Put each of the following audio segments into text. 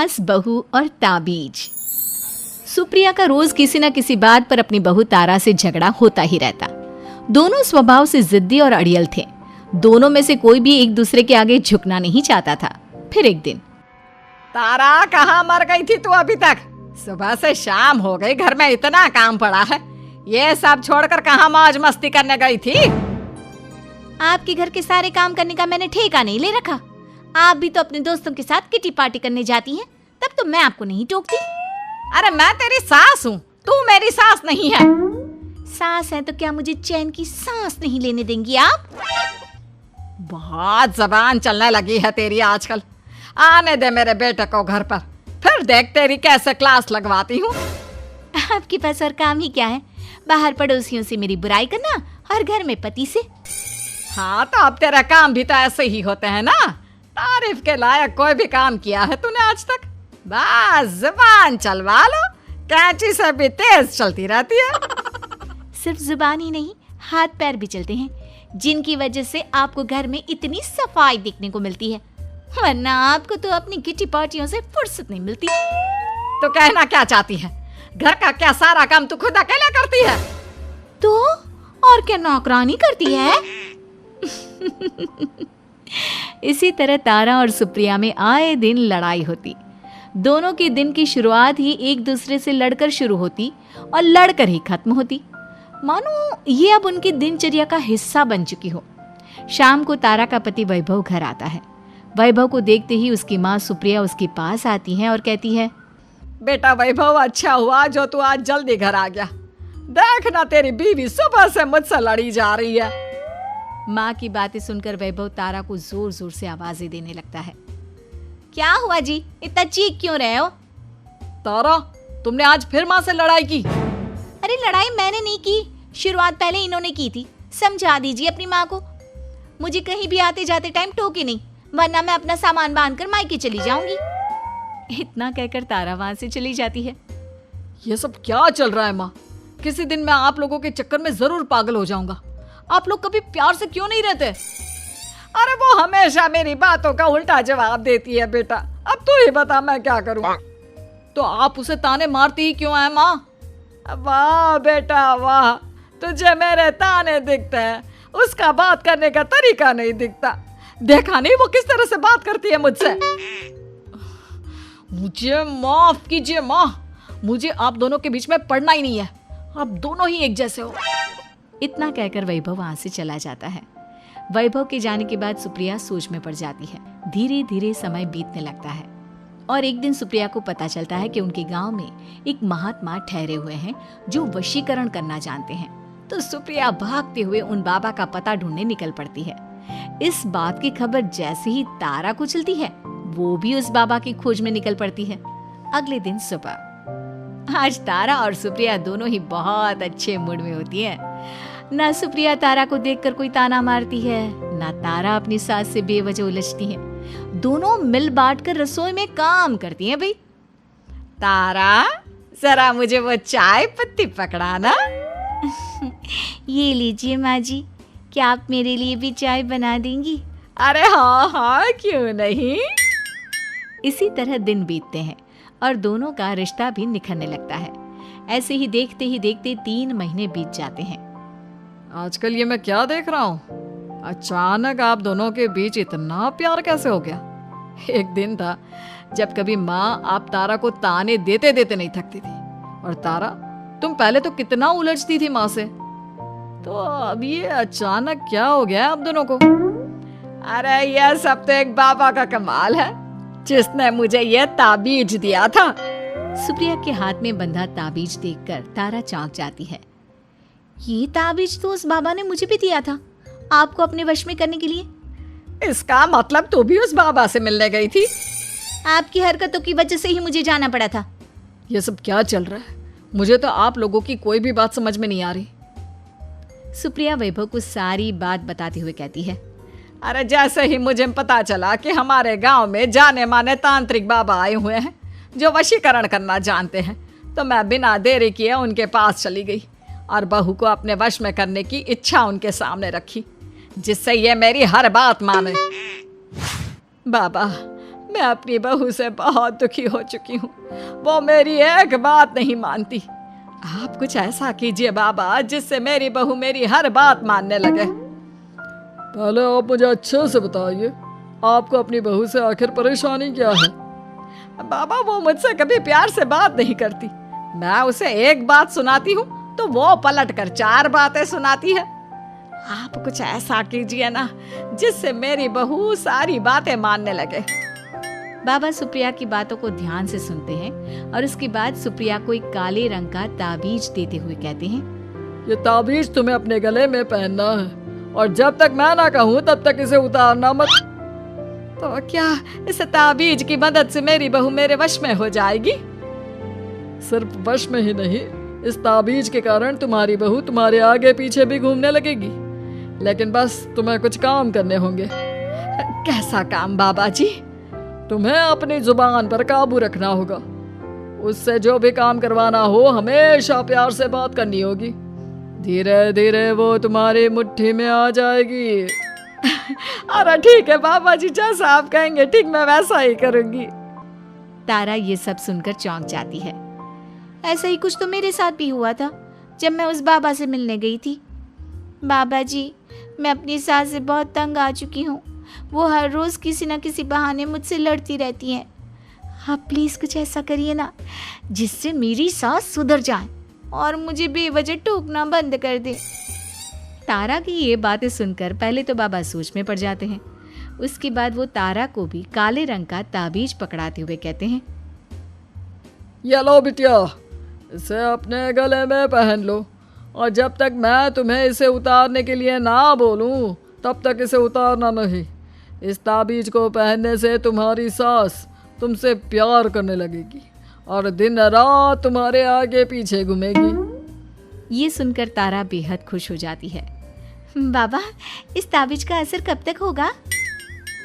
सास, बहू और ताबीज। सुप्रिया का रोज किसी न किसी बात पर अपनी बहू तारा से झगड़ा होता ही रहता। दोनों स्वभाव से जिद्दी और अड़ियल थे। दोनों में से कोई भी एक दूसरे के आगे झुकना नहीं चाहता था। फिर एक दिन, तारा कहाँ मर गई थी तू अभी तक? सुबह से शाम हो गई, घर में इतना काम पड़ा है, ये सब छोड़कर कहाँ मौज मस्ती करने गई थी? आपके घर के सारे काम करने का मैंने ठेका नहीं ले रखा। आप भी तो अपने दोस्तों के साथ किटी पार्टी करने जाती हैं, तब तो मैं आपको नहीं टोकती। अरे मैं तेरी सास हूँ, तू मेरी सास नहीं है। सास है तो क्या मुझे चैन की सांस नहीं लेने देंगी आप? बहुत जबान चलने लगी है तेरी आजकल। आने दे मेरे बेटे को घर पर, फिर देख तेरी कैसे क्लास लगवाती हूँ। आपके पास और काम ही क्या है? बाहर पड़ोसियों से मेरी बुराई करना और घर में पति से। हाँ तो अब तेरा काम भी तो ऐसे ही होते हैं ना। तारीफ के लायक कोई भी काम किया है तूने आज तक? बस जुबान चलवा लो, कैंची से भी तेज चलती रहती है। सिर्फ जुबान ही नहीं, हाथ पैर भी चलते हैं, जिनकी वजह से आपको घर में इतनी सफाई देखने को मिलती है, वरना आपको तो अपनी किटी पार्टियों से फुर्सत नहीं मिलती। तो कहना क्या चाहती है? घर का क्या सारा काम तू खुद अकेला करती है? तो और क्या नौकरानी करती है? इसी तरह तारा और सुप्रिया में आए दिन लड़ाई होती। दोनों के दिन की शुरुआत ही एक दूसरे से लड़कर शुरू होती और लड़कर ही खत्म होती, मानो ये अब उनकी दिनचर्या का हिस्सा बन चुकी हो। शाम को तारा का पति वैभव घर आता है। वैभव को देखते ही उसकी माँ सुप्रिया उसके पास आती है और कहती है, बेटा वैभव, अच्छा हुआ जो तू आज जल्दी घर आ गया। देखना तेरी बीवी सुबह से मुझसे लड़ी जा रही है। माँ की बातें सुनकर वैभव तारा को जोर जोर से आवाजें देने लगता है। क्या हुआ जी, इतना चीख क्यों रहे हो? तारा, तुमने आज फिर माँ से लड़ाई की? अरे लड़ाई मैंने नहीं की, शुरुआत पहले इन्होंने की थी। समझा दीजिए अपनी माँ को। मुझे कहीं भी आते जाते टाइम टोके नहीं, वरना मैं अपना सामान बांधकर मायके चली जाऊंगी। इतना कहकर तारा वहां से चली जाती है। ये सब क्या चल रहा है माँ? किसी दिन मैं आप लोगों के चक्कर में जरूर पागल हो जाऊंगा। आप लोग कभी प्यार से क्यों नहीं रहते? अरे वो हमेशा मेरी बातों का उल्टा जवाब देती है बेटा। अब तू ही बता मैं क्या करूं? तो आप उसे ताने मारती ही क्यों है माँ? वाह बेटा वाह, तुझे मेरे ताने दिखते हैं, उसका बात करने का तरीका नहीं दिखता। देखा नहीं वो किस तरह से बात करती है मुझसे। मुझे माफ कीजिए माँ, मुझे आप दोनों के बीच में पड़ना ही नहीं है। आप दोनों ही एक जैसे हो। इतना कहकर वैभव वहां से चला जाता है। वैभव के जाने के बाद सुप्रिया सोच में पड़ जाती है। धीरे धीरे समय बीतने लगता है और एक दिन सुप्रिया को पता चलता है कि उनके गांव में एक महात्मा ठहरे हुए हैं जो वशीकरण करना जानते हैं। तो सुप्रिया भागते हुए उन बाबा का पता ढूंढने निकल पड़ती है। इस बात की खबर जैसे ही तारा को चलती है, वो भी उस बाबा की खोज में निकल पड़ती है। अगले दिन सुबह, आज तारा और सुप्रिया दोनों ही बहुत अच्छे मूड में होती है। ना सुप्रिया तारा को देखकर कोई ताना मारती है, ना तारा अपनी सास से बेवजह उलझती है। दोनों मिल बांट कर रसोई में काम करती हैं। भाई तारा, जरा मुझे वो चाय पत्ती पकड़ाना। ये लीजिए माँ जी, क्या आप मेरे लिए भी चाय बना देंगी? अरे हाँ हाँ, क्यों नहीं। इसी तरह दिन बीतते हैं और दोनों का रिश्ता भी निखरने लगता है। ऐसे ही देखते 3 महीने बीत जाते हैं। आजकल ये मैं क्या देख रहा हूँ? अचानक आप दोनों के बीच इतना प्यार कैसे हो गया? एक दिन था जब कभी माँ आप तारा को ताने देते देते नहीं थकती थी, और तारा तुम पहले तो कितना उलझती थी माँ से, तो अब ये अचानक क्या हो गया आप दोनों को? अरे यह सब तो एक बाबा का कमाल है, जिसने मुझे ये ताबीज दिया था। सुप्रिया के हाथ में बंधा ताबीज देखकर तारा चौंक जाती है। ये ताबीज तो उस बाबा ने मुझे भी दिया था, आपको अपने वश में करने के लिए। इसका मतलब तू भी उस बाबा से मिलने गई थी? आपकी हरकतों की वजह से ही मुझे जाना पड़ा था। ये सब क्या चल रहा है? मुझे तो आप लोगों की कोई भी बात समझ में नहीं आ रही। सुप्रिया वैभव को सारी बात बताते हुए कहती है। अरे जैसे ही मुझे पता चला कि हमारे गांव में जाने माने तांत्रिक बाबा आए हुए हैं जो वशीकरण करना जानते हैं, तो मैं बिना देरी किए उनके पास चली गई और बहू को अपने वश में करने की इच्छा उनके सामने रखी, जिससे ये मेरी हर बात माने। बाबा, मैं अपनी बहू से बहुत दुखी हो चुकी हूँ। वो मेरी एक बात नहीं मानती। आप कुछ ऐसा कीजिए बाबा जिससे मेरी बहू मेरी हर बात मानने लगे। पहले आप मुझे अच्छे से बताइए, आपको अपनी बहू से आखिर परेशानी क्या है? बाबा वो मुझसे कभी प्यार से बात नहीं करती। मैं उसे एक बात सुनाती हूँ तो वो पलट कर 4 बातें सुनाती है। आप कुछ ऐसा कीजिए ना जिससे मेरी बहू सारी बातें मानने लगे। बाबा सुप्रिया की बातों को ध्यान से सुनते हैं और उसके बाद सुप्रिया को एक काले रंग का ताबीज देते हुए कहते हैं, ये ताबीज तुम्हें अपने गले में पहनना है और जब तक मैं ना कहूँ तब तक इसे उतारना मत। तो क्या इस ताबीज की मदद से मेरी बहू मेरे वश में हो जाएगी? सिर्फ वश में ही नहीं, इस ताबीज के कारण तुम्हारी बहू तुम्हारे आगे पीछे भी घूमने लगेगी। लेकिन बस तुम्हें कुछ काम करने होंगे। कैसा काम बाबा जी? तुम्हें अपनी जुबान पर काबू रखना होगा। उससे जो भी काम करवाना हो हमेशा प्यार से बात करनी होगी। धीरे धीरे वो तुम्हारी मुट्ठी में आ जाएगी। अरे ठीक है बाबा जी, जैसा आप कहेंगे ठीक मैं वैसा ही करूंगी। तारा ये सब सुनकर चौंक जाती है। ऐसा ही कुछ तो मेरे साथ भी हुआ था जब मैं उस बाबा से मिलने गई थी। बाबा जी, मैं अपनी सास से बहुत तंग आ चुकी हूँ। वो हर रोज़ किसी न किसी बहाने मुझसे लड़ती रहती हैं। आप प्लीज़ कुछ ऐसा करिए ना जिससे मेरी सास सुधर जाए और मुझे बेवजह टोकना बंद कर दे। तारा की ये बातें सुनकर पहले तो बाबा सोच में पड़ जाते हैं। उसके बाद वो तारा को भी काले रंग का ताबीज पकड़ाते हुए कहते हैं, ये लो बिटिया, इसे अपने गले में पहन लो और जब तक मैं तुम्हें इसे उतारने के लिए ना बोलूं तब तक इसे उतारना नहीं। इस ताबीज को पहनने से तुम्हारी सास तुमसे प्यार करने लगेगी और दिन रात तुम्हारे आगे पीछे घूमेगी। ये सुनकर तारा बेहद खुश हो जाती है। बाबा, इस ताबीज का असर कब तक होगा?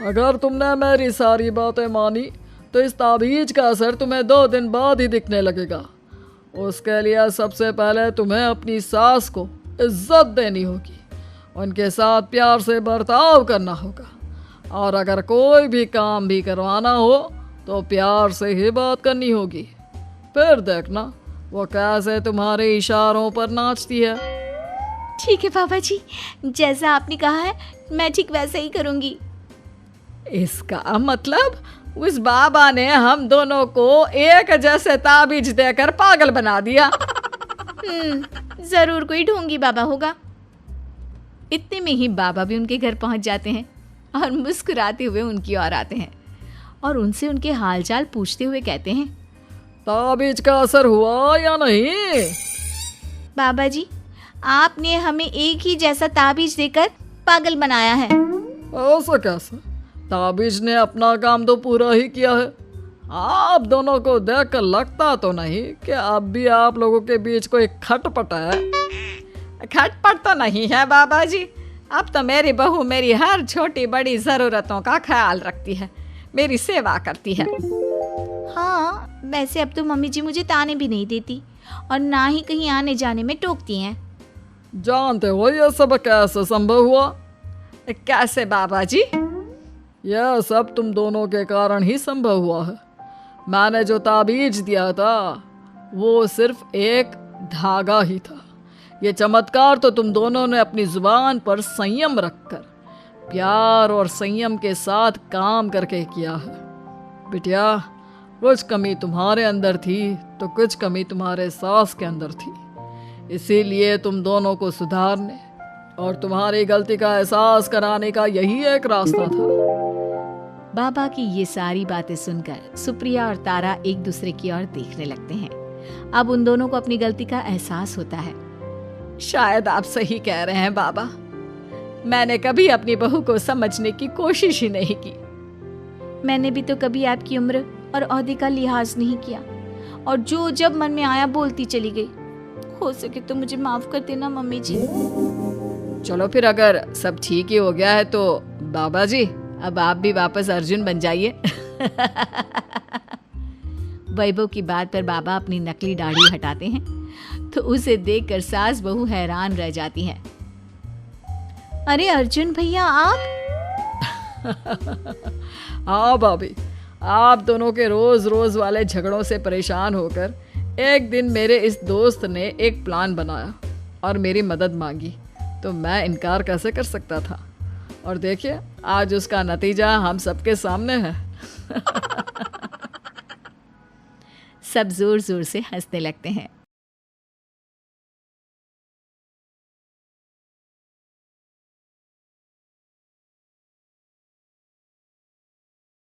अगर तुमने मेरी सारी बातें मानी तो इस ताबीज का असर तुम्हें 2 दिन बाद ही दिखने लगेगा। उसके लिए सबसे पहले तुम्हें अपनी सास को इज्जत देनी होगी, उनके साथ प्यार से बर्ताव करना होगा और अगर कोई भी काम भी करवाना हो तो प्यार से ही बात करनी होगी। फिर देखना वो कैसे तुम्हारे इशारों पर नाचती है। ठीक है बाबा जी, जैसा आपने कहा है मैं ठीक वैसे ही करूँगी। इसका मतलब उस बाबा ने हम दोनों को एक जैसे ताबीज देकर पागल बना दिया। जरूर कोई ढोंगी बाबा होगा। इतने में ही बाबा भी उनके घर पहुंच जाते हैं और मुस्कुराते हुए उनकी ओर आते हैं और उनसे उनके हालचाल पूछते हुए कहते हैं, ताबीज का असर हुआ या नहीं? बाबा जी, आपने हमें एक ही जैसा ताबीज देकर पागल बनाया है। ऐसा कैसे? ताबीज ने अपना काम तो पूरा ही किया है। आप दोनों को देखकर लगता तो नहीं कि अब भी आप लोगों के बीच कोई खटपट है। खटपट तो नहीं है बाबा जी। अब तो मेरी बहू मेरी हर छोटी बड़ी ज़रूरतों का ख्याल रखती है, मेरी सेवा करती है। हाँ, वैसे अब तो मम्मी जी मुझे ताने भी नहीं देती और ना ही कहीं आने जाने में टोकती हैं। जानते हो यह सब कैसे संभव हुआ? कैसे बाबा जी? यह सब तुम दोनों के कारण ही संभव हुआ है। मैंने जो ताबीज दिया था वो सिर्फ एक धागा ही था। ये चमत्कार तो तुम दोनों ने अपनी जुबान पर संयम रखकर प्यार और संयम के साथ काम करके किया है। बिटिया, कुछ कमी तुम्हारे अंदर थी तो कुछ कमी तुम्हारे सास के अंदर थी। इसीलिए तुम दोनों को सुधारने और तुम्हारी गलती का एहसास कराने का यही एक रास्ता था। बाबा की ये सारी बातें सुनकर सुप्रिया और तारा एक दूसरे की ओर देखने लगते हैं। अब उन दोनों को अपनी गलती का एहसास होता है। शायद आप सही कह रहे हैं बाबा। मैंने कभी अपनी बहू को समझने की कोशिश ही नहीं की। मैंने भी तो कभी आपकी उम्र और ओहदे का लिहाज नहीं किया और जो जब मन में आया बोलती चली गई। हो सके तो मुझे माफ कर देना मम्मी जी। चलो फिर, अगर सब ठीक ही हो गया है तो बाबा जी अब आप भी वापस अर्जुन बन जाइए। वैभव की बात पर बाबा अपनी नकली दाढ़ी हटाते हैं तो उसे देखकर सास बहू हैरान रह जाती हैं। अरे अर्जुन भैया, आप? हाँ भाभी, आप दोनों के रोज़ रोज़ वाले झगड़ों से परेशान होकर एक दिन मेरे इस दोस्त ने एक प्लान बनाया और मेरी मदद मांगी, तो मैं इनकार कैसे कर सकता था। और देखिए आज उसका नतीजा हम सबके सामने है। सब जोर जोर से हंसने लगते हैं।